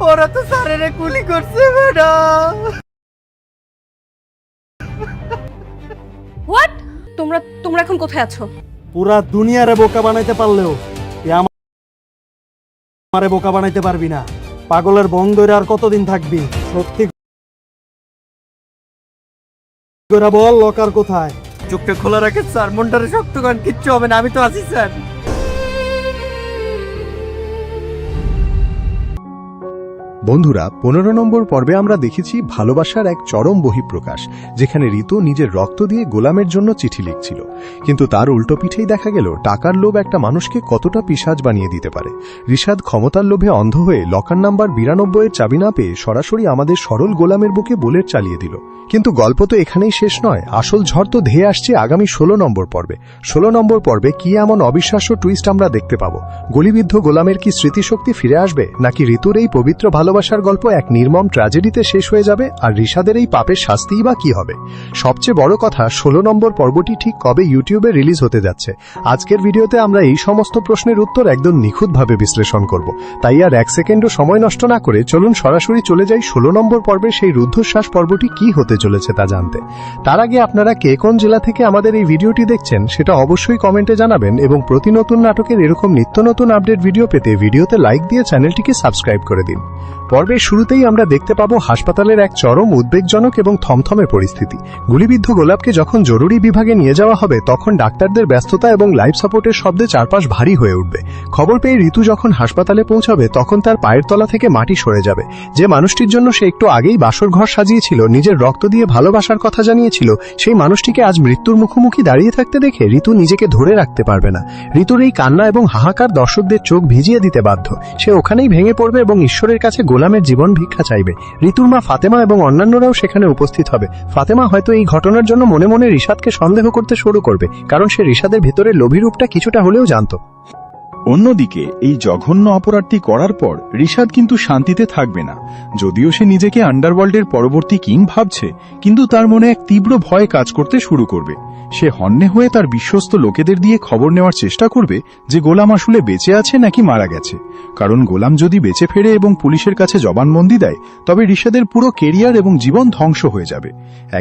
ওরা তো স্যারেরে গুলি করছে ম্যাডাম। হোয়াট? তোমরা তোমরা এখন কোথায় আছো? পুরা দুনিয়ারে বোকা বানাইতে পারলেও আমারে বোকা বানাইতে পারবি না। পাগলের বং ধরে আর কতদিন থাকবি? সত্যি করে বল, লকার কোথায়? চোখটা খোলা রাখেন স্যার, মনটারে শক্ত করেন, কিচ্ছু হবে না, আমি তো আছি স্যার। বন্ধুরা, 15 নম্বর পর্বে আমরা দেখেছি ভালোবাসার এক চরম বহিঃপ্রকাশ, যেখানে ঋতু নিজের রক্ত দিয়ে গোলামের জন্য চিঠি লিখছিল। কিন্তু তার উল্টো পিঠেই দেখা গেল টাকার লোভ একটা মানুষকে কতটা পিশাচ বানিয়ে দিতে পারে। ঋষাদ ক্ষমতার লোভে অন্ধ হয়ে লকার নাম্বার 92 এর চাবি না পেয়ে সরাসরি আমাদের সরল গোলামের বুকে বুলেট চালিয়ে দিল। কিন্তু গল্প তো এখানেই শেষ নয়, আসল ঝড় তো ধেয়ে আসছে আগামী 16 নম্বর পর্বে। 16 নম্বর পর্বে কি এমন অবিশ্বাস্য টুইস্ট আমরা দেখতে পাবো? গলিবিদ্ধ গোলামের কি স্মৃতিশক্তি ফিরে আসবে, নাকি ঋতুর এই পবিত্র ভালোবাসার গল্প এক নির্মম ট্র্যাজেডিতে শেষ হয়ে যাবে, আর ঋষাদের এই পাপের শাস্তিই বা কি হবে? সবচেয়ে বড় কথা, 16 নম্বর পর্বটি ঠিক কবে ইউটিউবে রিলিজ হতে যাচ্ছে? আজকের ভিডিওতে আমরা এই সমস্ত প্রশ্নের উত্তর একদম নিখুঁতভাবে বিশ্লেষণ করব। তাই আর এক সেকেন্ডও সময় নষ্ট না করে চলুন সরাসরি চলে যাই 16 নম্বর পর্বের সেই রুদ্ধশ্বাস পর্বটি কি হতে চলেছে তা জানতে। তার আগে আপনারা কে কোন জেলা থেকে আমাদের এই ভিডিওটি দেখছেন সেটা অবশ্যই কমেন্টে জানাবেন, এবং প্রতি নতুন নাটকের এরকম নিত্য নতুন আপডেট ভিডিও পেতে ভিডিওতে লাইক দিয়ে চ্যানেলটিকে সাবস্ক্রাইব করে দিন। পর্বের শুরুতেই আমরা দেখতে পাবো হাসপাতালের এক চরম উদ্বেগজনক এবং থমথমে পরিস্থিতি। গুলিবিদ্ধ গোলাপকে যখন জরুরি বিভাগে নিয়ে যাওয়া হবে তখন ডাক্তারদের ব্যস্ততা এবং লাইফ সাপোর্টের শব্দে চারপাশ ভারী হয়ে উঠবে। খবর পেয়ে ঋতু যখন হাসপাতালে পৌঁছাবে তখন তার পায়ের তলা থেকে মাটি সরে যাবে। যে মানুষটির জন্য সে একটু আগেই বাসর ঘর সাজিয়েছিল, নিজের রক্ত দিয়ে ভালোবাসার কথা জানিয়েছিল, সেই মানুষটিকে আজ মৃত্যুর মুখোমুখি দাঁড়িয়ে থাকতে দেখে ঋতু নিজেকে ধরে রাখতে পারবে না। ঋতুর এই কান্না এবং হাহাকার দর্শকদের চোখ ভিজিয়ে দিতে বাধ্য। সে ওখানেই ভেঙে পড়বে এবং ঈশ্বরের কাছে গোলামের জীবন ভিক্ষা চাইবে। ঋতুর মা ফাতেমা এবং অন্যান্যরাও সেখানে উপস্থিত হবে। ফাতেমা হয়তো এই ঘটনার জন্য মনে মনে ঋষাদকে সন্দেহ করতে শুরু করবে, কারণ সে ঋষাদের ভেতরে লোভী রূপটা কিছুটা হলেও জানত। অন্যদিকে এই জঘন্য অপরাধটি করার পর ঋষাদ কিন্তু শান্তিতে থাকবে না। যদিও সে নিজেকে আন্ডারওয়ার্ল্ডের পরবর্তী কিং ভাবছে, কিন্তু তার মনে এক তীব্র ভয় কাজ করতে শুরু করবে। সে হন্যে হয়ে তার বিশ্বস্ত লোকেদের দিয়ে খবর নেওয়ার চেষ্টা করবে যে গোলাম আসলে বেঁচে আছে নাকি মারা গেছে। কারণ গোলাম যদি বেঁচে ফেরে এবং পুলিশের কাছে জবানবন্দি দেয় তবে ঋষাদের পুরো কেরিয়ার এবং জীবন ধ্বংস হয়ে যাবে।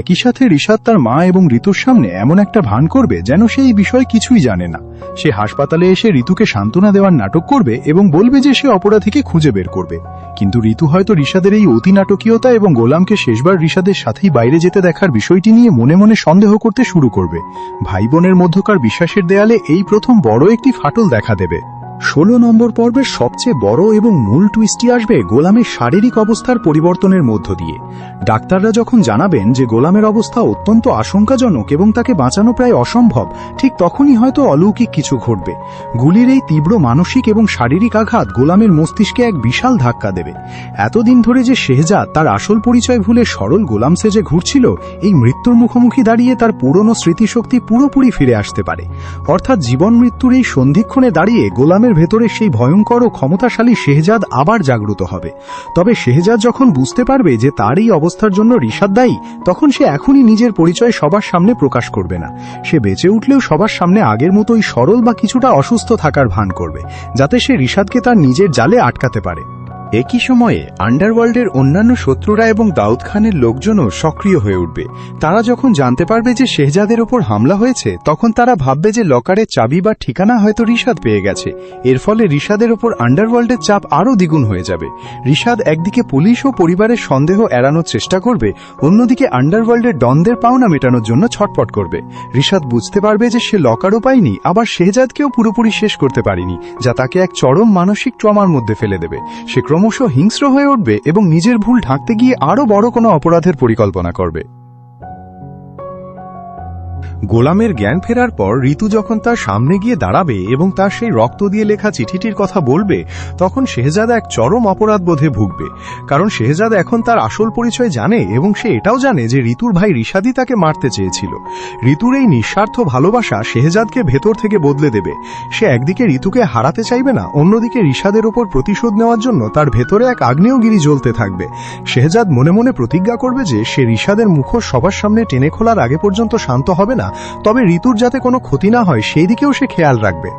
একই সাথে ঋষাদ তার মা এবং ঋতুর সামনে এমন একটা ভান করবে যেন সে এই বিষয়ে কিছুই জানে না। সে হাসপাতালে এসে ঋতুকে সান্ত্বনা দেওয়ার নাটক করবে এবং বলবে যে সে অপরাধীকে খুঁজে বের করবে। কিন্তু ঋতু হয়তো ঋষাদের এই অতি নাটকীয়তা এবং গোলামকে শেষবার ঋষাদের সাথেই বাইরে যেতে দেখার বিষয়টি নিয়ে মনে মনে সন্দেহ করতে শুরু করবে। ভাই বোনের মধ্যকার বিশ্বাসের দেয়ালে এই প্রথম বড় একটি ফাটল দেখা দেবে। 16 নম্বর পর্বের সবচেয়ে বড় এবং মূল টুইস্টটি আসবে গোলামের শারীরিক অবস্থার পরিবর্তনের মধ্য দিয়ে। ডাক্তাররা যখন জানাবেন যে গোলামের অবস্থা অত্যন্ত আশঙ্কাজনক এবং তাকে বাঁচানো প্রায় অসম্ভব, ঠিক তখনই হয়তো অলৌকিক কিছু ঘটবে। গুলির এই তীব্র মানসিক এবং শারীরিক আঘাত গোলামের মস্তিষ্কে এক বিশাল ধাক্কা দেবে। এতদিন ধরে যে শেহজাদ তার আসল পরিচয় ভুলে সরল গোলাম সেজে ঘুরছিল, এই মৃত্যুর মুখোমুখি দাঁড়িয়ে তার পুরনো স্মৃতিশক্তি পুরোপুরি ফিরে আসতে পারে। অর্থাৎ জীবন মৃত্যুর এই সন্ধিক্ষণে দাঁড়িয়ে গোলামের ভেতরে সেই ভয়ঙ্কর ও ক্ষমতাশালী শেহজাদ আবার জাগ্রত হবে। তবে শেহজাদ যখন বুঝতে পারবে যে তার এই অবস্থার জন্য ঋষাদ দায়ী, তখন সে এখনই নিজের পরিচয় সবার সামনে প্রকাশ করবে না। সে বেঁচে উঠলেও সবার সামনে আগের মতোই সরল বা কিছুটা অসুস্থ থাকার ভান করবে, যাতে সে ঋষাদকে তার নিজের জালে আটকাতে পারে। একই সময়ে আন্ডারওয়ার্ল্ডের অন্যান্য শত্রুরা এবং দাউদ খানের লোকজনও সক্রিয় হয়ে উঠবে। তারা যখন জানতে পারবে যে শেহজাদের ওপর হামলা হয়েছে তখন তারা ভাববে যে লকারের চাবি বা ঠিকানা হয়তো ঋষাদ পেয়ে গেছে। এর ফলে ঋষাদের ওপর আন্ডারওয়ার্ল্ডের চাপ আরও দ্বিগুণ হয়ে যাবে। ঋষাদ একদিকে পুলিশ ও পরিবারের সন্দেহ এড়ানোর চেষ্টা করবে, অন্যদিকে আন্ডারওয়ার্ল্ডের ডনদের পাওনা মেটানোর জন্য ছটফট করবে। ঋষাদ বুঝতে পারবে যে সে লকারও পায়নি, আবার শেহজাদকেও পুরোপুরি শেষ করতে পারেনি, যা তাকে এক চরম মানসিক ট্রমার মধ্যে ফেলে দেবে। সে ক্রমশ হিংস্র হয়ে উঠবে এবং নিজের ভুল ঢাকতে গিয়ে আরও বড় কোনো অপরাধের পরিকল্পনা করবে। গোলামের জ্ঞান ফেরার পর ঋতু যখন তার সামনে গিয়ে দাঁড়াবে এবং তার সেই রক্ত দিয়ে লেখা চিঠিটির কথা বলবে, তখন শেহজাদা এক চরম অপরাধ বোধে ভুগবে। কারণ শেহজাদা এখন তার আসল পরিচয় জানে এবং সে এটাও জানে যে ঋতুর ভাই ঋষাদই তাকে মারতে চেয়েছিল। ঋতুর এই নিঃস্বার্থ ভালোবাসা শেহজাদকে ভেতর থেকে বদলে দেবে। সে একদিকে ঋতুকে হারাতে চাইবে না, অন্যদিকে ঋষাদের ওপর প্রতিশোধ নেওয়ার জন্য তার ভেতরে এক আগ্নেয়গিরি জ্বলতে থাকবে। শেহজাদ মনে মনে প্রতিজ্ঞা করবে যে সে ঋষাদের মুখোশ সবার সামনে টেনে খোলার আগে পর্যন্ত শান্ত হবে না, তবে ঋতুর যাতে কোনো ক্ষতি না হয় সেই দিকেও সে খেয়াল রাখবে।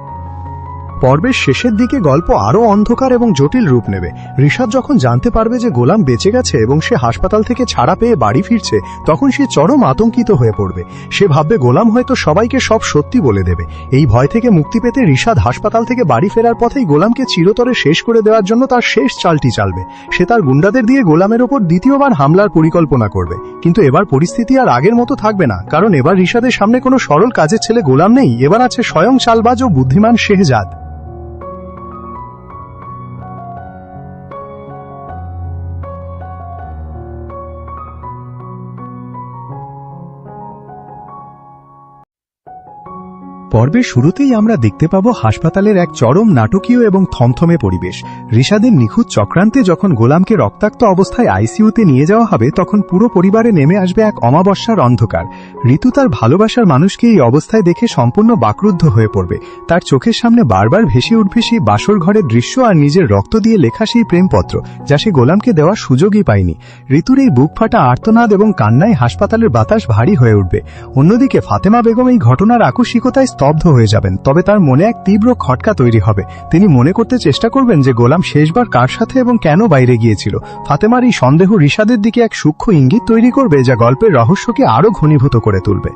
পর্বের শেষের দিকে গল্প আরও অন্ধকার এবং জটিল রূপ নেবে। ঋষাদ যখন জানতে পারবে যে গোলাম বেঁচে গেছে এবং সে হাসপাতাল থেকে ছাড়া পেয়ে বাড়ি ফিরছে, তখন সে চরম আতঙ্কিত হয়ে পড়বে। সে ভাববে গোলাম হয়তো সবাইকে সব সত্যি বলে দেবে। এই ভয় থেকে মুক্তি পেতে ঋষাদ হাসপাতাল থেকে বাড়ি ফেরার পথেই গোলামকে চিরতরে শেষ করে দেওয়ার জন্য তার শেষ চালটি চালবে। সে তার গুন্ডাদের দিয়ে গোলামের ওপর দ্বিতীয়বার হামলার পরিকল্পনা করবে। কিন্তু এবার পরিস্থিতি আর আগের মতো থাকবে না, কারণ এবার ঋষাদের সামনে কোনো সরল কাজের ছেলে গোলাম নেই, এবার আছে স্বয়ং চালবাজ ও বুদ্ধিমান শেহজাদ। পর্বের শুরুতেই আমরা দেখতে পাব হাসপাতালের এক চরম নাটকীয় এবং থমথমে পরিবেশ। ঋষাদের নিখুঁত চক্রান্তে যখন গোলামকে রক্তাক্ত অবস্থায় আইসিইউতে নিয়ে যাওয়া হবে, তখন পুরো পরিবারে নেমে আসবে এক অমাবস্যার অন্ধকার। ঋতু তার ভালোবাসার মানুষকে এই অবস্থায় দেখে সম্পূর্ণ বাকরুদ্ধ হয়ে পড়বে। তার চোখের সামনে বারবার ভেসে উঠবে সেই বাসর ঘরের দৃশ্য আর নিজের রক্ত দিয়ে লেখা সেই প্রেমপত্র, যা সে গোলামকে দেওয়ার সুযোগই পায়নি। ঋতুর এই বুক ফাটা আর্তনাদ এবং কান্নায় হাসপাতালের বাতাস ভারী হয়ে উঠবে। অন্যদিকে ফাতেমা বেগম এই ঘটনার আকস্মিকতায় স্তব্ধ হয়ে যাবেন, তবে তার মনে এক তীব্র খটকা তৈরি হবে। তিনি মনে করতে চেষ্টা করবেন যে গোলাম শেষবার কার সাথে এবং কেন বাইরে গিয়েছিল। ফাতেমার এই সন্দেহ ঋষাদের দিকে এক সূক্ষ্ম ইঙ্গিত তৈরি করবে, যা গল্পের রহস্যকে আরও ঘনীভূত করে তুলবে।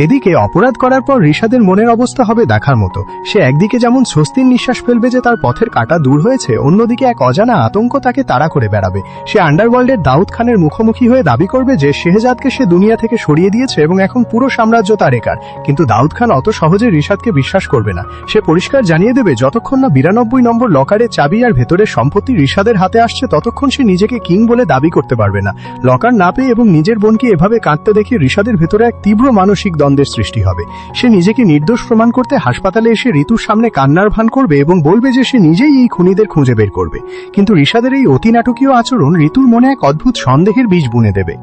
এদিকে অপরাধ করার পর ঋষাদের মনের অবস্থা হবে দেখার মতো। সে একদিকে যেমন স্বস্তির নিঃশ্বাস ফেলবে যে তার পথের কাঁটা দূর হয়েছে, অন্যদিকে এক অজানা আতঙ্ক তাকে তাড়া করে বেড়াবে। সে আন্ডারওয়ার্ল্ডের দাউদ খানের মুখোমুখি হয়ে দাবি করবে যে শেহজাদকে সে দুনিয়া থেকে সরিয়ে দিয়েছে এবং এখন পুরো সাম্রাজ্য তার একার। কিন্তু দাউদ খান অত সহজে ঋষাদকে বিশ্বাস করবে না। সে পরিষ্কার জানিয়ে দেবে যতক্ষণ না 92 নম্বর লকারের চাবি আর ভেতরের সম্পত্তি ঋষাদের হাতে আসছে, ততক্ষণ সে নিজেকে কিং বলে দাবি করতে পারবে না। লকার না পেয়ে এবং নিজের বোনকে এভাবে কাঁদতে দেখে ঋষাদের ভেতরে এক তীব্র মানসিক দ্বন্দ্বের সৃষ্টি হবে। সে নিজেকে নির্দোষ প্রমাণ করতে হাসপাতালে এসে ঋতুর সামনে কান্নার ভান করবে এবং বলবে যে সে নিজেই এই খুনিদের খুঁজে বের করবে। কিন্তু ঋষাদের এই অতি নাটকীয় আচরণ ঋতুর মনে এক অদ্ভুত সন্দেহের বীজ বুনে দেবে।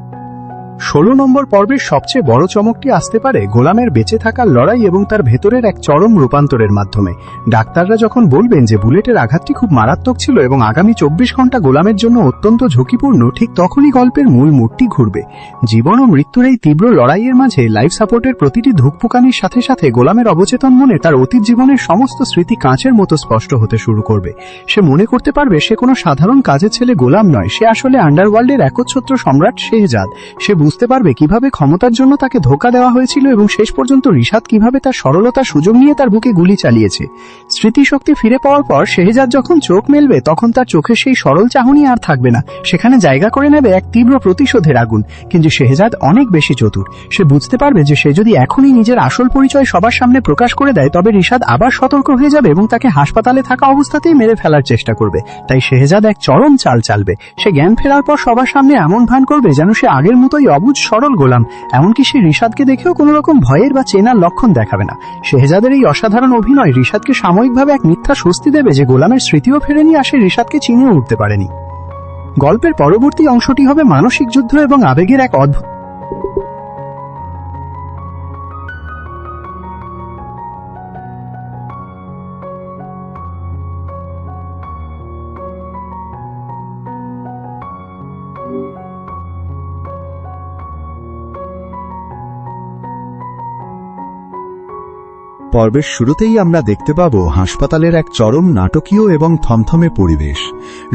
16 নম্বর পর্বের সবচেয়ে বড় চমকটি আসতে পারে গোলামের বেঁচে থাকার লড়াই এবং তার ভেতরের এক চরম রূপান্তরের মাধ্যমে। ডাক্তাররা যখন বলবেন যে বুলেটের আঘাতটি খুব মারাত্মক ছিল এবং আগামী 24 ঘন্টা গোলামের জন্য অত্যন্ত ঝুঁকিপূর্ণ, ঠিক তখনই গল্পের মূল মোড়টি ঘুরবে। জীবন ও মৃত্যুর এই তীব্র লড়াইয়ের মাঝে লাইফ সাপোর্টের প্রতিটি ধুকপুকানির সাথে সাথে গোলামের অবচেতন মনে তার অতীত জীবনের সমস্ত স্মৃতি কাঁচের মতো স্পষ্ট হতে শুরু করবে। সে মনে করতে পারবে সে কোনো সাধারণ কাজের ছেলে গোলাম নয়, সে আসলে আন্ডারওয়ার্ল্ডের একচ্ছত্র সম্রাট শেহজাদ। সে বুঝতে পারবে কিভাবে ক্ষমতার জন্য তাকে ধোঁকা দেওয়া হয়েছিল এবং শেষ পর্যন্ত ঋষাদ কিভাবে তার সরলতার সুযোগ নিয়ে তার বুকে গুলি চালিয়েছে। স্মৃতিশক্তি ফিরে পাওয়ার পর শেহজাদ যখন চোখ মেলবে, তখন তার চোখে সেই সরল চাহনি আর থাকবে না। সেখানে জায়গা করে নেবে এক তীব্র প্রতিশোধের আগুন। কিন্তু শেহজাদ অনেক বেশি চতুর। সে বুঝতে পারবে যে সে যদি এখনই নিজের আসল পরিচয় সবার সামনে প্রকাশ করে দেয়, তবে ঋষাদ আবার সতর্ক হয়ে যাবে এবং তাকে হাসপাতালে থাকা অবস্থাতেই মেরে ফেলার চেষ্টা করবে। তাই শেহজাদ এক চরম চাল চালবে। সে জ্ঞান ফেরার পর সবার সামনে এমন ভান করবে যেন সে আগের মতোই অবুঝ সরল গোলাম। এমনকি সে ঋষাদকে দেখেও কোনো রকম ভয়ের বা চেনার লক্ষণ দেখাবে না। শেহজাদের এই অসাধারণ অভিনয় ঋষাদকে সাময়িকভাবে এক মিথ্যা স্বস্তি দেবে যে গোলামের স্মৃতিও ফেরেনি আর সে ঋষাদকে চিনেও উঠতে পারেনি। গল্পের পরবর্তী অংশটি হবে মানসিক যুদ্ধ এবং আবেগের এক অদ্ভুত। পর্বের শুরুতেই আমরা দেখতে পাব হাসপাতালের এক চরম নাটকীয় এবং থমথমে পরিবেশ।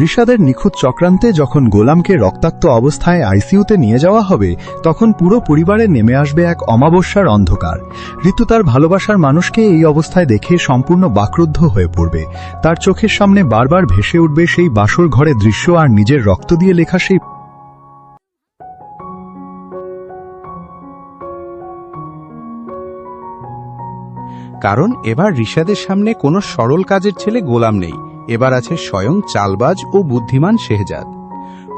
ঋষাদের নিখুঁত চক্রান্তে যখন গোলামকে রক্তাক্ত অবস্থায় আইসিইউতে নিয়ে যাওয়া হবে, তখন পুরো পরিবারে নেমে আসবে এক অমাবস্যার অন্ধকার। ঋতু তার ভালোবাসার মানুষকে এই অবস্থায় দেখে সম্পূর্ণ বাকরুদ্ধ হয়ে পড়বে। তার চোখের সামনে বারবার ভেসে উঠবে সেই বাসর ঘরের দৃশ্য আর নিজের রক্ত দিয়ে লেখা সেই কারণ এবার ঋষাদের সামনে কোনো সরল কাজের ছেলে গোলাম নেই, এবার আছে স্বয়ং চালবাজ ও বুদ্ধিমান শেহজাদ।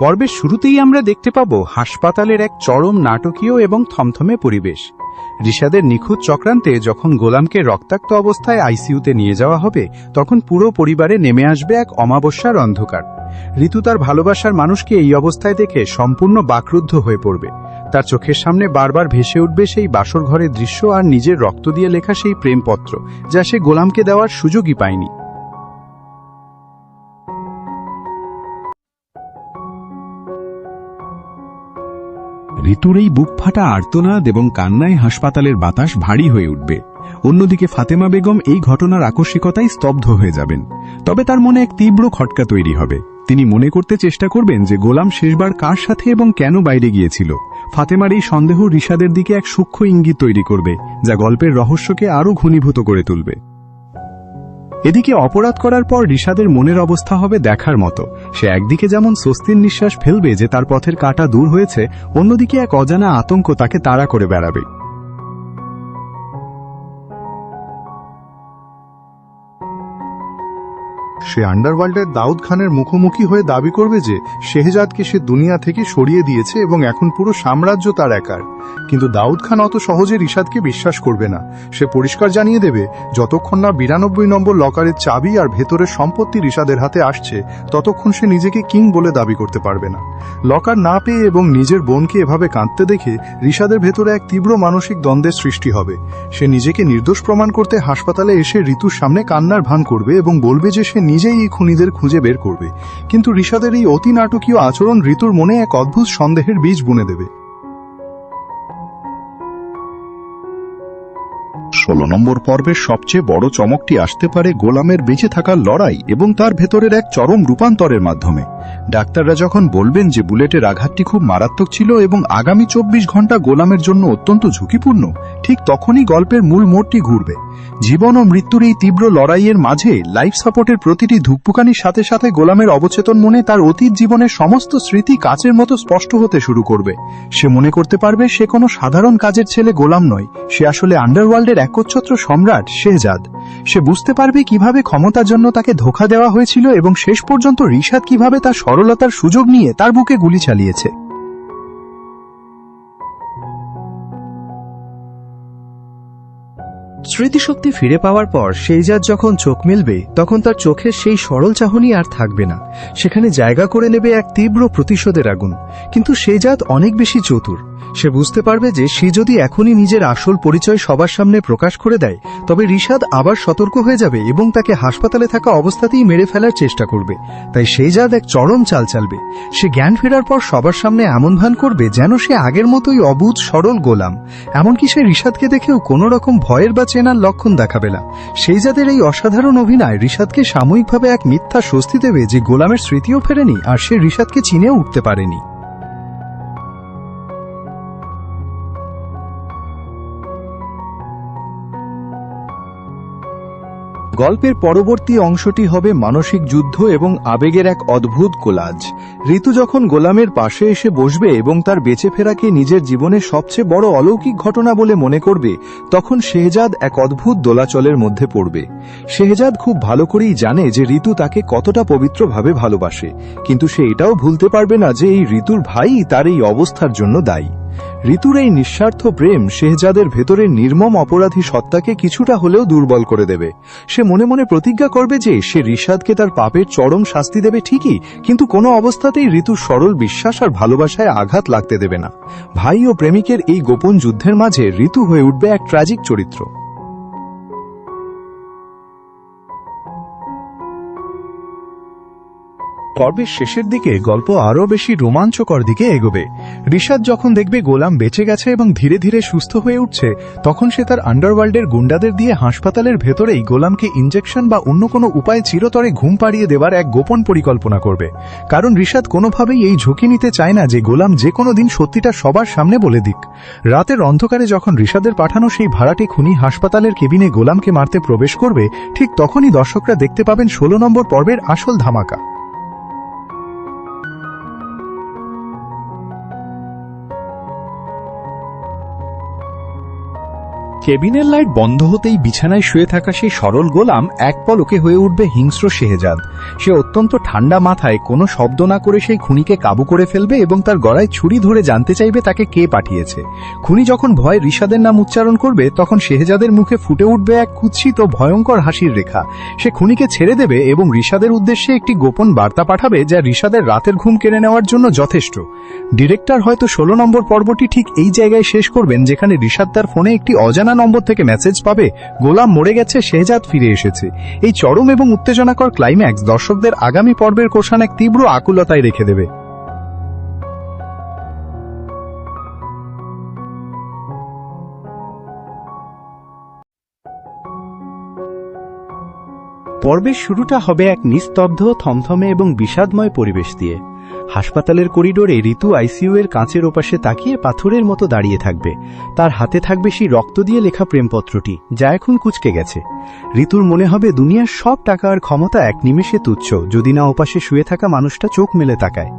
পর্বের শুরুতেই আমরা দেখতে পাব হাসপাতালের এক চরম নাটকীয় এবং থমথমে পরিবেশ। ঋষাদের নিখুঁত চক্রান্তে যখন গোলামকে রক্তাক্ত অবস্থায় আইসিইউতে নিয়ে যাওয়া হবে, তখন পুরো পরিবারে নেমে আসবে এক অমাবস্যার অন্ধকার। ঋতু তার ভালোবাসার মানুষকে এই অবস্থায় দেখে সম্পূর্ণ বাকরুদ্ধ হয়ে পড়বে। তার চোখের সামনে বারবার ভেসে উঠবে সেই বাসর ঘরের দৃশ্য আর নিজের রক্ত দিয়ে লেখা সেই প্রেমপত্র, যা সে গোলামকে দেওয়ার সুযোগই পায়নি। ঋতুর এই বুক ফাটা আর্তনাদ এবং কান্নায় হাসপাতালের বাতাস ভারী হয়ে উঠবে। অন্যদিকে ফাতেমা বেগম এই ঘটনার আকস্মিকতায় স্তব্ধ হয়ে যাবেন। তবে তার মনে এক তীব্র খটকা তৈরি হবে। তিনি মনে করতে চেষ্টা করবেন যে গোলাম শেষবার কার সাথে এবং কেন বাইরে গিয়েছিল। ফাতেমার এই সন্দেহ রিশাদের দিকে এক সূক্ষ্ম ইঙ্গিত তৈরি করবে, যা গল্পের রহস্যকে আরও ঘনীভূত করে তুলবে। এদিকে অপরাধ করার পর রিশাদের মনের অবস্থা হবে দেখার মতো। সে একদিকে যেমন স্বস্তির নিঃশ্বাস ফেলবে যে তার পথের কাঁটা দূর হয়েছে, অন্যদিকে এক অজানা আতঙ্ক তাকে তাড়া করে বেড়াবে। সে আন্ডারওয়ার্ল্ডের দাউদ খানের মুখোমুখি হয়ে দাবি করবে যে শেহজাদকে সে দুনিয়া থেকে সরিয়ে দিয়েছে এবং এখন পুরো সাম্রাজ্য তার একার। কিন্তু দাউদ খান অত সহজে রিশাদকে বিশ্বাস করবে না। সে পরিষ্কার জানিয়ে দেবে, যতক্ষণ না 92 নম্বর লকারের চাবি আর ভেতরের সম্পত্তি রিশাদের হাতে আসছে, ততক্ষণ সে নিজেকে কিং বলে দাবি করতে পারবে না। লকার না পেয়ে এবং নিজের বোনকে এভাবে কাঁদতে দেখে রিশাদের ভেতরে এক তীব্র মানসিক দ্বন্দ্বের সৃষ্টি হবে। সে নিজেকে নির্দোষ প্রমাণ করতে হাসপাতালে এসে ঋতুর সামনে কান্নার ভান করবে এবং বলবে যে সে নিজেই এই খুনিদের খুঁজে বের করবে। কিন্তু রিশাদের এই অতি নাটকীয় আচরণ ঋতুর মনে এক অদ্ভুত সন্দেহের বীজ বুনে দেবে। 16 নম্বর পর্বের সবচেয়ে বড় চমকটি আসতে পারে গোলামের বেঁচে থাকার লড়াই এবং তার ভেতরের এক চরম রূপান্তরের মাধ্যমে। ডাক্তাররা যখন বলবেন যে বুলেটের আঘাতটি খুব মারাত্মক ছিল এবং আগামী 24 ঘন্টা গোলামের জন্য অত্যন্ত ঝুঁকিপূর্ণ, ঠিক তখনই গল্পের মূল মোড়টি ঘুরবে। জীবন ও মৃত্যুর এই তীব্র লড়াইয়ের মাঝে লাইফ সাপোর্টের প্রতিটি ধুকপুকানির সাথে সাথে গোলামের অবচেতন মনে তার অতীত জীবনের সমস্ত স্মৃতি কাচের মতো স্পষ্ট হতে শুরু করবে। সে মনে করতে পারবে সে কোনো সাধারণ কাজের ছেলে গোলাম নয়, সে আসলে আন্ডারওয়ার্ল্ডের একচ্ছত্র সম্রাট শেহজাদ। সে বুঝতে পারবে কিভাবে ক্ষমতার জন্য তাকে ধোঁকা দেওয়া হয়েছিল এবং শেষ পর্যন্ত রিশাদ কিভাবে তার সরলতার সুযোগ নিয়ে তার বুকে গুলি চালিয়েছে। স্মৃতিশক্তি ফিরে পাওয়ার পর শেহজাদ যখন চোখ মেলবে, তখন তার চোখের সেই সরল চাহনি আর থাকবে না। সেখানে জায়গা করে নেবে এক তীব্র প্রতিশোধের আগুন। কিন্তু শেহজাদ অনেক বেশি চতুর। সে বুঝতে পারবে যে সে যদি এখনই নিজের আসল পরিচয় সবার সামনে প্রকাশ করে দেয়, তবে রিশাদ আবার সতর্ক হয়ে যাবে এবং তাকে হাসপাতালে থাকা অবস্থাতেই মেরে ফেলার চেষ্টা করবে। তাই শেহজাদ এক চরম চাল চালবে। সে জ্ঞান ফেরার পর সবার সামনে এমন ভান করবে যেন সে আগের মতোই অবুঝ সরল গোলাম। এমনকি সে রিশাদকে দেখেও কোনো রকম ভয়ের বা চেনার লক্ষণ দেখাবে না। শেহজাদের এই অসাধারণ অভিনয় রিশাদকে সাময়িকভাবে এক মিথ্যা স্বস্তি দেবে যে গোলামের স্মৃতিও ফেরেনি আর সে রিশাদকে চিনেও উঠতে পারেনি। গল্পের পরবর্তী অংশটি হবে মানসিক যুদ্ধ এবং আবেগের এক অদ্ভুত কোলাজ। ঋতু যখন গোলামের পাশে এসে বসবে এবং তার বেঁচে ফেরাকে নিজের জীবনের সবচেয়ে বড় অলৌকিক ঘটনা বলে মনে করবে, তখন শেহজাদ এক অদ্ভুত দোলাচলের মধ্যে পড়বে। শেহজাদ খুব ভালো করেই জানে যে ঋতু তাকে কতটা পবিত্রভাবে ভালোবাসে, কিন্তু সে এটাও ভুলতে পারবে না যে এই ঋতুর ভাই তার এই অবস্থার জন্য দায়ী। ঋতুর এই নিঃস্বার্থ প্রেম শেহজাদের ভেতরের নির্মম অপরাধী সত্তাকে কিছুটা হলেও দুর্বল করে দেবে। সে মনে মনে প্রতিজ্ঞা করবে যে সে রিশাদকে তার পাপের চরম শাস্তি দেবে ঠিকই, কিন্তু কোনো অবস্থাতেই ঋতুর সরল বিশ্বাস আর ভালোবাসায় আঘাত লাগতে দেবে না। ভাই ও প্রেমিকের এই গোপন যুদ্ধের মাঝে ঋতু হয়ে উঠবে এক ট্র্যাজিক চরিত্র। পর্বের শেষের দিকে গল্প আরও বেশি রোমাঞ্চকর দিকে এগোবে। রিশাদ যখন দেখবে গোলাম বেঁচে গেছে এবং ধীরে ধীরে সুস্থ হয়ে উঠছে, তখন সে তার আন্ডারওয়ার্ল্ডের গুন্ডাদের দিয়ে হাসপাতালের ভেতরেই গোলামকে ইনজেকশন বা অন্য কোনো উপায়ে চিরতরে ঘুম পাড়িয়ে দেবার এক গোপন পরিকল্পনা করবে। কারণ রিশাদ কোনোভাবেই এই ঝুঁকি নিতে চায় না যে গোলাম যে কোনো দিন সত্যিটা সবার সামনে বলে দিক। রাতের অন্ধকারে যখন রিশাদের পাঠানো সেই ভাড়াটে খুনি হাসপাতালের কেবিনে গোলামকে মারতে প্রবেশ করবে, ঠিক তখনই দর্শকরা দেখতে পাবেন 16 নম্বর পর্বের আসল ধামাকা। কেবিনের লাইট বন্ধ হতেই বিছানায় শুয়ে থাকা সেই সরল গোলাম এক পলকে হয়ে উঠবে হিংস্র শেহজাদ। সে অত্যন্ত ঠান্ডা মাথায় কোনো শব্দ না করে সেই খুনিকে কাবু করে ফেলবে এবং তার গলায় ছুরি ধরে জানতে চাইবে তাকে কে পাঠিয়েছে। খুনি যখন ভয়ে রিশাদের নাম উচ্চারণ করবে, তখন শেহজাদের মুখে ফুটে উঠবে এক কুৎসিত ভয়ঙ্কর হাসির রেখা। সে খুনিকে ছেড়ে দেবে এবং রিশাদের উদ্দেশ্যে একটি গোপন বার্তা পাঠাবে যা রিশাদের রাতের ঘুম কেড়ে নেওয়ার জন্য যথেষ্ট। ডিরেক্টর হয়তো 16 নম্বর পর্বটি ঠিক এই জায়গায় শেষ করবেন যেখানে রিশাদ তার ফোনে একটি অজানা নম্বর থেকে মেসেজ পাবে, গোলাম মরে গেছে, শেহজাদ ফিরে এসেছে। এই চরম এবং উত্তেজনাকর ক্লাইম্যাক্স দর্শকদের আগামী পর্বের কোষান এক তীব্র আকুলতায় রেখে দেবে। পর্বের শুরুটা হবে এক নিস্তব্ধ, থমথমে এবং বিষাদময় পরিবেশ দিয়ে। হাসপাতালের করিডোরে ঋতু আইসিইউ এর কাঁচের ওপাশে তাকিয়ে পাথরের মতো দাঁড়িয়ে থাকবে। তার হাতে থাকবে সেই রক্ত দিয়ে লেখা প্রেমপত্রটি, যা এখন কুঁচকে গেছে। ঋতুর মনে হবে দুনিয়ার সব টাকা আর ক্ষমতা এক নিমেষে তুচ্ছ, যদি না ওপাশে শুয়ে থাকা মানুষটা চোখ মেলে তাকায়।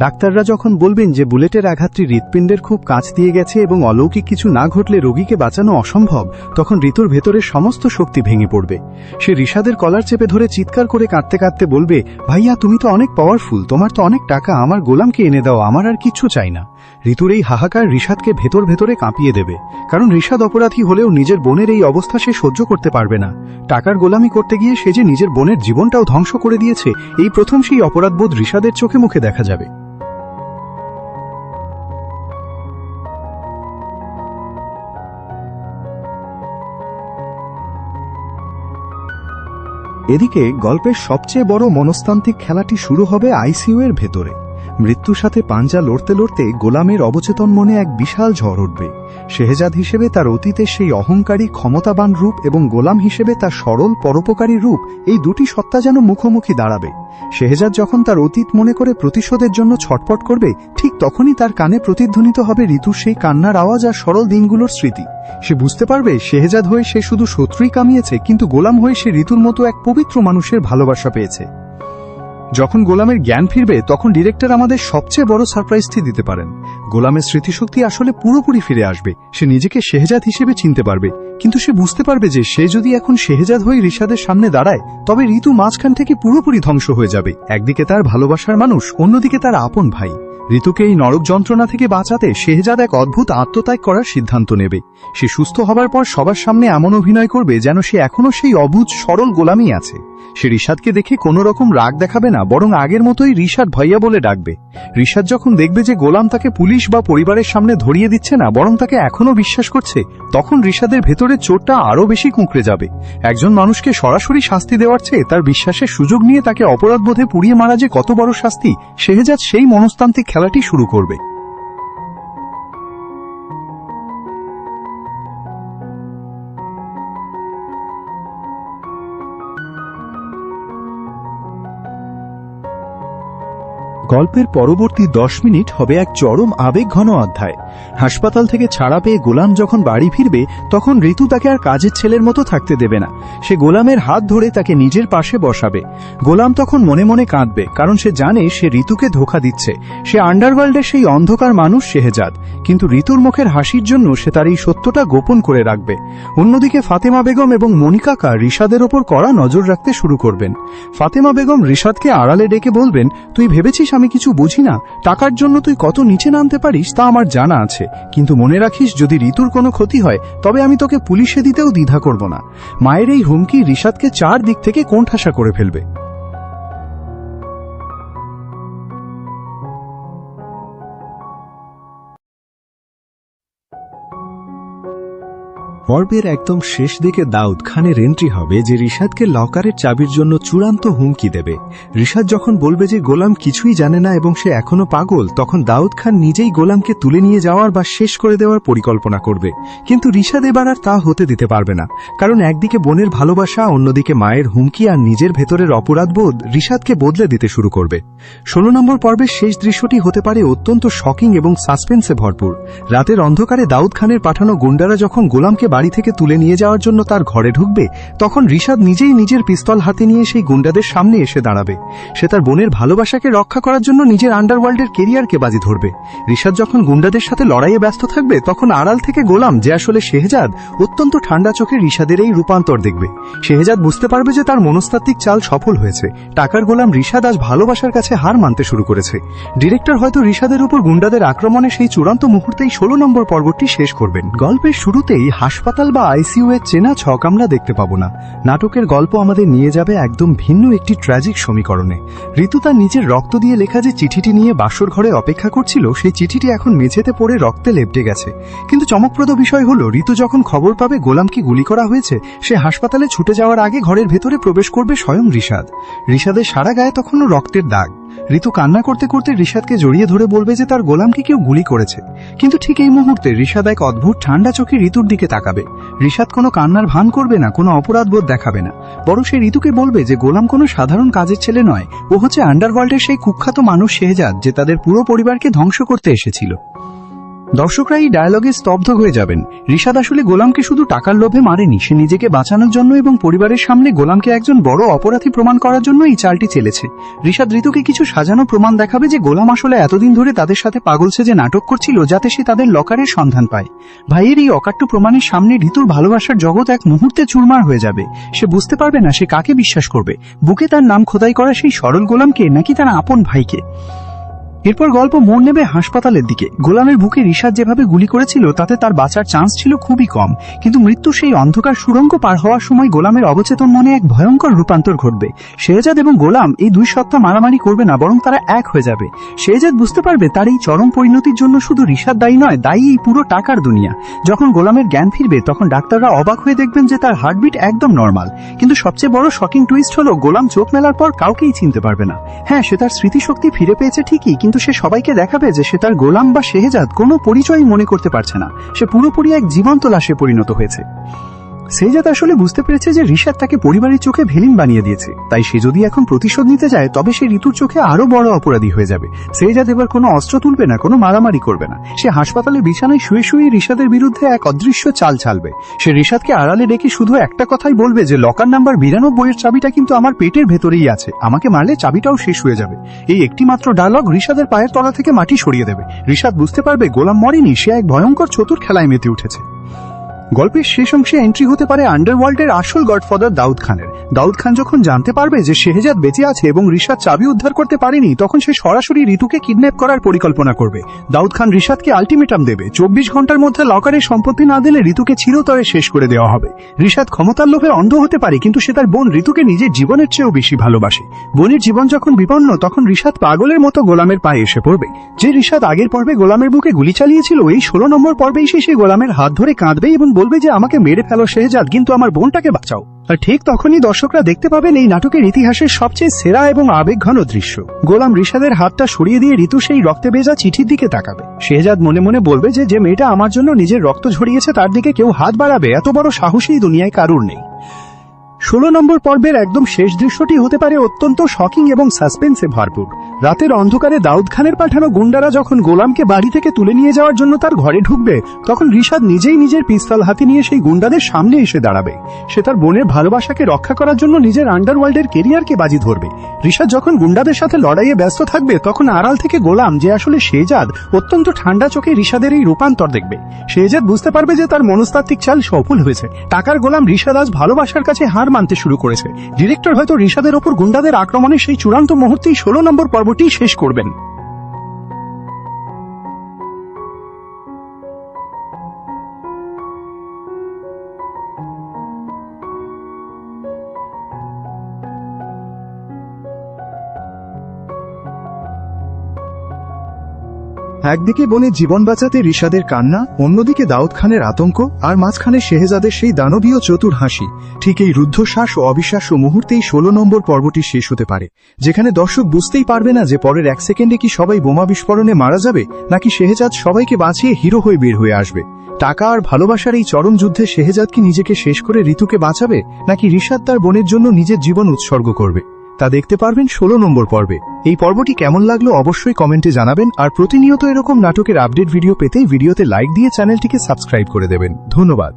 ডাক্তাররা যখন বলবেন যে বুলেটের আঘাতটি হৃৎপিণ্ডের খুব কাছ দিয়ে গেছে এবং অলৌকিক কিছু না ঘটলে রোগীকে বাঁচানো অসম্ভব, তখন ঋতুর ভেতরের সমস্ত শক্তি ভেঙে পড়বে। সে ঋষাদের কলার চেপে ধরে চিৎকার করে কাঁদতে কাঁদতে বলবে, ভাইয়া তুমি তো অনেক পাওয়ারফুল, তোমার তো অনেক টাকা, আমার গোলামকে এনে দাও, আমার আর কিচ্ছু চাই না। ঋতুর এই হাহাকার ঋষাদকে ভেতরে কাঁপিয়ে দেবে, কারণ ঋষাদ অপরাধী হলেও নিজের বোনের এই অবস্থা সে সহ্য করতে পারবে না। টাকার গোলামি করতে গিয়ে সে যে নিজের বোনের জীবনটাও ধ্বংস করে দিয়েছে, এই প্রথম সেই অপরাধবোধ ঋষাদের চোখে মুখে দেখা যাবে। এদিকে গল্পের সবচেয়ে বড় মনস্তান্ত্রিক খেলাটি শুরু হবে আইসিইউ এর ভেতরে। মৃত্যুর সাথে পাঞ্জা লড়তে লড়তে গোলামের অবচেতন মনে এক বিশাল ঝড় উঠবে। শেহজাদ হিসেবে তার অতীতের সেই অহংকারী ক্ষমতাবান রূপ এবং গোলাম হিসেবে তার সরল পরোপকারী রূপ, এই দুটি সত্তা যেন মুখোমুখি দাঁড়াবে। শেহজাদ যখন তার অতীত মনে করে প্রতিশোধের জন্য ছটফট করবে, ঠিক তখনই তার কানে প্রতিধ্বনিত হবে ঋতুর সেই কান্নার আওয়াজ আর সরল দিনগুলোর স্মৃতি। সে বুঝতে পারবে শেহজাদ হয়ে সে শুধু শত্রুই কামিয়েছে, কিন্তু গোলাম হয়ে সে ঋতুর মতো এক পবিত্র মানুষের ভালোবাসা পেয়েছে। যখন গোলামের জ্ঞান ফিরবে, তখন ডিরেক্টর আমাদের সবচেয়ে বড় সারপ্রাইজটি দিতে পারেন। গোলামের স্মৃতিশক্তি আসলে পুরোপুরি ফিরে আসবে। সে নিজেকে শেহজাদ হিসেবে চিনতে পারবে, কিন্তু সে বুঝতে পারবে যে সে যদি এখন শেহজাদ হয়ে ঋষাদের সামনে দাঁড়ায়, তবে ঋতু মাঝখান থেকে পুরোপুরি ধ্বংস হয়ে যাবে। একদিকে তার ভালোবাসার মানুষ, অন্যদিকে তার আপন ভাই। ঋতুকে এই নরক যন্ত্রণা থেকে বাঁচাতে শেহজাদ এক অদ্ভুত আত্মত্যাগ করার সিদ্ধান্ত নেবে। সে সুস্থ হবার পর সবার সামনে এমন অভিনয় করবে যেন সে এখনো সেই অবুঝ সরল গোলামই আছে। সে ঋষাদকে দেখে কোনো রকম রাগ দেখাবে না, বরং আগের মতোই ঋষাদ ভাইয়া বলে ডাকবে। ঋষাদ যখন দেখবে যে গোলাম তাকে পুলিশ বা পরিবারের সামনে ধরিয়ে দিচ্ছে না, বরং তাকে এখনো বিশ্বাস করছে, তখন ঋষাদের ভেতরের চোটটা আরো বেশি কুঁকড়ে যাবে। একজন মানুষকে সরাসরি শাস্তি দেওয়ার চেয়ে তার বিশ্বাসের সুযোগ নিয়ে তাকে অপরাধবোধে পুড়িয়ে মারা যে কত বড় শাস্তি, শেহজাদ সেই মনস্তান্ত্রিক খেলাটি শুরু করবে। গল্পের পরবর্তী 10 মিনিট হবে এক চরম আবেগঘন অধ্যায়। হাসপাতাল থেকে ছাড়া পেয়ে গোলাম যখন বাড়ি ফিরবে, তখন ঋতু তাকে আর কাজের ছেলের মতো থাকতে দেবে না। সে গোলামের হাত ধরে তাকে নিজের পাশে বসাবে। গোলাম তখন মনে মনে কাঁদবে, কারণ সে জানে সে ঋতুকে ধোঁকা দিচ্ছে। সে আন্ডারওয়ার্ল্ডের সেই অন্ধকার মানুষ শেহজাদ, কিন্তু ঋতুর মুখের হাসির জন্য সে তার এই সত্যটা গোপন করে রাখবে। অন্যদিকে ফাতেমা বেগম এবং মনিকাকা ঋষাদের ওপর কড়া নজর রাখতে শুরু করবেন। ফাতেমা বেগম ঋষাদকে আড়ালে ডেকে বলবেন, তুই ভেবেছিস আমি কিছু বুঝি না? টাকার জন্য তুই কত নিচে নামতে পারিস তা আমার জানা আছে, কিন্তু মনে রাখিস যদি ঋতুর কোনো ক্ষতি হয় তবে আমি তোকে পুলিশে দিতেও দ্বিধা করব না। মায়ের এই হুমকি ঋষাদকে 4 দিক থেকে কোণঠাসা করে ফেলবে। পর্বের একদম শেষ দিকে দাউদ খানের এন্ট্রি হবে, যে ঋষাদকে লকারের চাবির জন্য চূড়ান্ত হুমকি দেবে। ঋষাদ যখন বলবে যে গোলাম কিছুই জানে না এবং সে এখনো পাগল, তখন দাউদ খান নিজেই গোলামকে তুলে নিয়ে যাওয়ার বা শেষ করে দেওয়ার পরিকল্পনা করবে। কিন্তু ঋষাদ এবার আর তা হতে দিতে পারবে না, কারণ একদিকে বোনের ভালোবাসা, অন্যদিকে মায়ের হুমকি আর নিজের ভেতরের অপরাধবোধ ঋষাদকে বদলে দিতে শুরু করবে। 16 নম্বর পর্বের শেষ দৃশ্যটি হতে পারে অত্যন্ত শকিং এবং সাসপেন্সে ভরপুর। রাতের অন্ধকারে দাউদ খানের পাঠানো গুন্ডারা যখন গোলামকে বাড়ি থেকে তুলে নিয়ে যাওয়ার জন্য তার ঘরে ঢুকবে, তখন ঋষাদ নিজেই নিজের পিস্তল হাতে নিয়ে সেই গুন্ডাদের সামনে এসে দাঁড়াবে। সে তার বোনের ভালোবাসাকে রক্ষা করার জন্য নিজের আন্ডারওয়ার্ল্ডের কেরিয়ারকে বাজি ধরবে। ঋষাদ যখন গুন্ডাদের সাথে লড়াইয়ে ব্যস্ত থাকবে, তখন আড়াল থেকে গোলাম, যে আসলে শেহজাদ, অত্যন্ত ঠান্ডা চোখে ঋষাদের এই রূপান্তর দেখবে। শেহজাদ বুঝতে পারবে যে তার মনস্তাত্ত্বিক চাল সফল হয়েছে। টাকার গোলাম ঋষাদ আজ ভালোবাসার কাছে হার মানতে শুরু করেছে। ডিরেক্টর হয়তো ঋষাদের উপর গুন্ডাদের আক্রমণে সেই চূড়ান্ত মুহূর্তেই 16 নম্বর পর্বটি শেষ করবেন। গল্পের শুরুতেই হাসপাতাল বা আইসিইউ এর চেনা ছক আমরা দেখতে পাবো না। নাটকের গল্প আমাদের নিয়ে যাবে একদম ভিন্ন একটি ট্র্যাজিক সমীকরণে। ঋতু তার নিজের রক্ত দিয়ে লেখা যে চিঠিটি নিয়ে বাসর ঘরে অপেক্ষা করছিল, সেই চিঠিটি এখন মেঝেতে পড়ে রক্তে লেপ্টে গেছে। কিন্তু চমকপ্রদ বিষয় হলো, ঋতু যখন খবর পাবে গোলামকে গুলি করা হয়েছে, সে হাসপাতালে ছুটে যাওয়ার আগে ঘরের ভেতরে প্রবেশ করবে স্বয়ং ঋষাদ। ঋষাদের সারা গায়ে তখনও রক্তের দাগ। ঋতু কান্না করতে করতে ঋষাদকে জড়িয়ে ধরে বলবে যে তার গোলামকে কেউ গুলি করেছে। কিন্তু ঠিক এই মুহূর্তে ঋষাদ এক অদ্ভুত ঠান্ডা চোখে ঋতুর দিকে তাকাবে। ঋষাদ কোনো কান্নার ভান করবে না, কোনো অপরাধবোধ দেখাবে না, বরং সে ঋতুকে বলবে যে গোলাম কোনো সাধারণ কাজের ছেলে নয়, ও হচ্ছে আন্ডারওয়ার্ল্ডের সেই কুখ্যাত মানুষ শেহজাদ, যে তাদের পুরো পরিবারকে ধ্বংস করতে এসেছিল। দর্শকরা এই ডায়ালগে স্তব্ধ হয়ে যাবেন। ঋষাদ আসলে গোলামকে শুধু টাকার লোভে মারেনি, সে নিজেকে বাঁচানোর জন্য এবং পরিবারের সামনে গোলামকে একজন বড় অপরাধী প্রমাণ করার জন্য এই চালটি চেলেছে। ঋষাদ ঋতুকে কিছু সাজানো প্রমাণ দেখাবে যে গোলাম আসলে এতদিন ধরে তাদের সাথে পাগল সেজে নাটক করছিল, যাতে সে তাদের লকারের সন্ধান পায়। ভাইয়ের এই অকাট্য প্রমাণের সামনে ঋতুর ভালোবাসার জগৎ এক মুহূর্তে চুরমার হয়ে যাবে। সে বুঝতে পারবে না সে কাকে বিশ্বাস করবে, বুকে তার নাম খোদাই করা সেই সরল গোলামকে নাকি তার আপন ভাইকে। এরপর গল্প মোড় নেবে হাসপাতালের দিকে। গোলামের বুকে ঋষাদ যেভাবে গুলি করেছিল তাতে তার বাঁচার চান্স ছিল খুবই কম, কিন্তু মৃত্যুর সেই অন্ধকার সুড়ঙ্গ পার হওয়ার সময় গোলামের অবচেতন মনে এক ভয়ঙ্কর রূপান্তর ঘটবে। শেহজাদ এবং গোলাম এই দুই সত্তা মারামারি করবে না, বরং তারা এক হয়ে যাবে। শেহজাদ বুঝতে পারবে তার এই চরম পরিণতির জন্য শুধু ঋষাদ দায়ী নয়, দায়ী এই পুরো টাকার দুনিয়া। যখন গোলামের জ্ঞান ফিরবে তখন ডাক্তাররা অবাক হয়ে দেখবেন যে তার হার্টবিট একদম নর্মাল। কিন্তু সবচেয়ে বড় শকিং টুইস্ট হলো গোলাম চোখ মেলার পর কাউকেই চিনতে পারবে না। হ্যাঁ, সে তার স্মৃতিশক্তি ফিরে পেয়েছে ঠিকই, কিন্তু সে সবাইকে দেখাবে যে সে তার গোলাম বা শেহজাদ কোনো পরিচয় মনে করতে পারছে না। সে পুরোপুরি এক জীবন্ত লাশে পরিণত হয়েছে। শেহজাদ আসলে বুঝতে পেরেছে যে ঋষাদ তাকে পরিবারের চোখে ভিলেন বানিয়ে দিয়েছে, তাই সে যদি এখন প্রতিশোধ নিতে যায় তবে সে ঋতুর চোখে আরো বড় অপরাধী হয়ে যাবে। শেহজাদ এবার কোনো অস্ত্র তুলবে না, কোনো মারামারি করবে না। সে হাসপাতালে বিছানায় শুয়ে শুয়ে ঋষাদের বিরুদ্ধে এক অদৃশ্য চাল চালবে। সে ঋষাদকে আড়ালে ডেকে শুধু একটা কথাই বলবে যে লকার নাম্বার 92 এর চাবিটা কিন্তু আমার পেটের ভেতরেই আছে, আমাকে মারলে চাবিটাও শেষ হয়ে যাবে। এই একটি মাত্র ডায়লগ ঋষাদের পায়ের তলা থেকে মাটি সরিয়ে দেবে। ঋষাদ বুঝতে পারবে গোলাম মরেনি, সে এক ভয়ঙ্কর চতুর খেলায় মেতে উঠেছে। গল্পের শেষ অংশে এন্ট্রি হতে পারে আন্ডারওয়ার্ল্ডের আসল গডফাদার দাউদ খানের। দাউদ খান যখন জানতে পারবে যে শেহজাদ বেঁচে আছে এবং ঋষাদ চাবি উদ্ধার করতে পারেনি, তখন সে সরাসরি ঋতুকে কিডন্যাপ করার পরিকল্পনা করবে। দাউদ খান ঋষাদকে আলটিমেটাম দেবে, 24 ঘন্টার মধ্যে লকারের সম্পত্তি না দিলে ঋতুকে চিরতরে শেষ করে দেওয়া হবে। ঋষাদ ক্ষমতার লোভে অন্ধ হতে পারে, কিন্তু সে তার বোন ঋতুকে নিজের জীবনের চেয়েও বেশি ভালোবাসে। বোনের জীবন যখন বিপন্ন, তখন ঋষাদ পাগলের মতো গোলামের পায়ে এসে পড়বে। যে ঋষাদ আগের পর্বে গোলামের বুকে গুলি চালিয়েছিল, এই 16 নম্বর পর্বে এসে সে গোলামের হাত ধরে কাঁদবে এবং বলবে যে আমাকে মেরে ফেলো শেহজাদ, কিন্তু আমার বোনটাকে বাঁচাও। আর ঠিক তখনই দর্শকরা দেখতে পাবেন এই নাটকের ইতিহাসের সবচেয়ে সেরা এবং আবেগঘন দৃশ্য। গোলাম ঋষাদের হাতটা সরিয়ে দিয়ে ঋতু সেই রক্তে ভেজা চিঠির দিকে তাকাবে। শেহজাদ মনে মনে বলবে যে মেয়েটা আমার জন্য নিজের রক্ত ঝরিয়েছে তার দিকে কেউ হাত বাড়াবে, এত বড় সাহসী দুনিয়ায় কারুর নেই। 16 নম্বর পর্বের একদম শেষ দৃশ্যটি হতে পারে অত্যন্ত শকিং এবং সাসপেন্সে ভরপুর। রাতের অন্ধকারে দাউদ খানের পাঠানো গুন্ডারা যখন গোলামকে বাড়ি থেকে তুলে নিয়ে যাওয়ার জন্য তার ঘরে ঢুকবে, তখন ঋষাদ নিজেই নিজের পিস্তল হাতে নিয়ে সেই গুন্ডাদের সামনে এসে দাঁড়াবে। সে তার বোনের ভালোবাসাকে রক্ষা করার জন্য নিজের আন্ডারওয়ার্ল্ডের কেরিয়ারকে বাজি ধরবে। ঋষাদ যখন গুন্ডাদের সাথে লড়াইয়ে ব্যস্ত থাকবে, তখন আড়াল থেকে গোলাম, যে আসলে শেহজাদ, অত্যন্ত ঠান্ডা চোখে ঋষাদের এই রূপান্তর দেখবে। শেহজাদ বুঝতে পারবে যে তার মনস্তাত্ত্বিক চাল সফল হয়েছে। টাকার গোলাম ঋষাদ আজ ভালোবাসার কাছে হার মানতে শুরু করেছে। ডিরেক্টর হয়তো ঋষাদের ওপর গুন্ডাদের আক্রমণের সেই চূড়ান্ত মুহূর্তেই 16 নম্বর পর্বটি শেষ করবেন। একদিকে বোনের জীবন বাঁচাতে ঋষাদের কান্না, অন্যদিকে দাউদ খানের আতঙ্ক, আর মাঝখানে শেহজাদের সেই দানবীয় চতুর হাসি। ঠিক এই রুদ্ধশ্বাস ও অবিশ্বাস্য মুহূর্তেই 16 নম্বর পর্বটি শেষ হতে পারে, যেখানে দর্শক বুঝতেই পারবে না যে পরের 1 সেকেন্ডে কি সবাই বোমা বিস্ফোরণে মারা যাবে, নাকি শেহজাদ সবাইকে বাঁচিয়ে হিরো হয়ে বের হয়ে আসবে। টাকা আর ভালোবাসার এই চরম যুদ্ধে শেহজাদ কি নিজেকে শেষ করে ঋতুকে বাঁচাবে, নাকি ঋষাদ তার বোনের জন্য নিজের জীবন উৎসর্গ করবে, তা দেখতে পারবেন 16 নম্বর পর্বে। এই পর্বটি কেমন লাগলো অবশ্যই কমেন্টে জানাবেন, আর প্রতিনিয়ত এরকম নাটকের আপডেট ভিডিও পেতে ভিডিওতে লাইক দিয়ে চ্যানেলটিকে সাবস্ক্রাইব করে দেবেন। ধন্যবাদ।